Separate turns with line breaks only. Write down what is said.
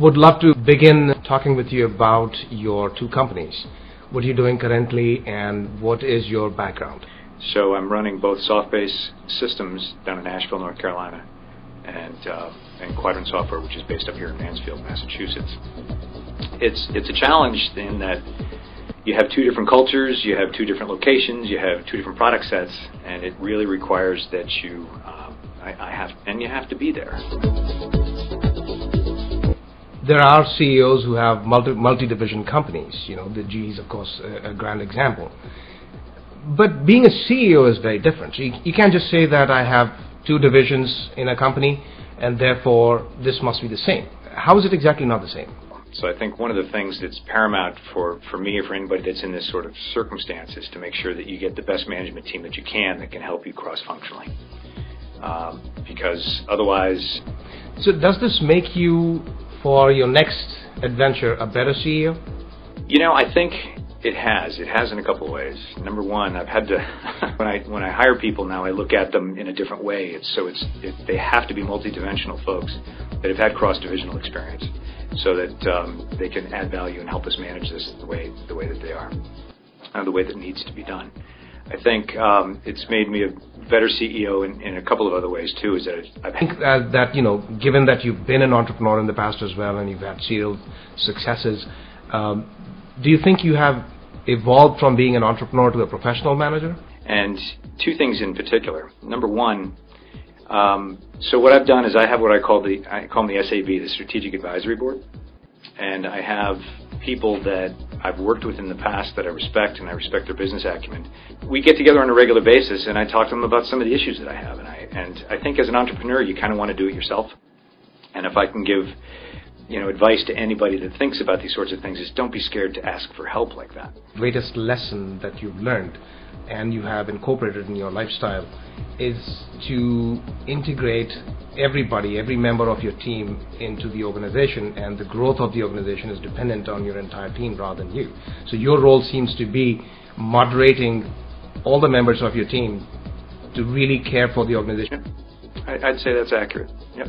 Would love to begin talking with you about your two companies. What are you doing currently, and what is your background?
So I'm running both SoftBase Systems down in Asheville, North Carolina, and Quadrant Software, which is based up here in Mansfield, Massachusetts. It's a challenge in that you have two different cultures, you have two different locations, you have two different product sets, and it really requires that you have to be there.
There are CEOs who have multi-division companies. You know, the GE is, of course, a grand example. But being a CEO is very different. You can't just say that I have two divisions in a company, and therefore this must be the same. How is it exactly not the same?
So I think one of the things that's paramount for me or for anybody that's in this sort of circumstance is to make sure that you get the best management team that you can that can help you cross-functionally. Because otherwise...
So does this make you, for your next adventure, a better CEO?
You know, I think it has. It has in a couple of ways. Number one, I've had to, when I hire people now, I look at them in a different way. They have to be multidimensional folks that have had cross-divisional experience, so that they can add value and help us manage this the way that they are, the way that needs to be done. I think it's made me a better CEO in a couple of other ways too. Is that I think
that you know, given that you've been an entrepreneur in the past as well, and you've had serial successes, do you think you have evolved from being an entrepreneur to a professional manager?
And two things in particular. Number one, so what I've done is I have what I call them the SAB, the Strategic Advisory Board, and I have people that I've worked with in the past that I respect, and I respect their business acumen. We get together on a regular basis, and I talk to them about some of the issues that I have, and I think as an entrepreneur you kind of want to do it yourself. And if I can give advice to anybody that thinks about these sorts of things, is don't be scared to ask for help like that.
Greatest lesson that you've learned and you have incorporated in your lifestyle is to integrate every member of your team into the organization, and the growth of the organization is dependent on your entire team rather than you. So your role seems to be moderating all the members of your team to really care for the organization.
I'd say that's accurate. Yep.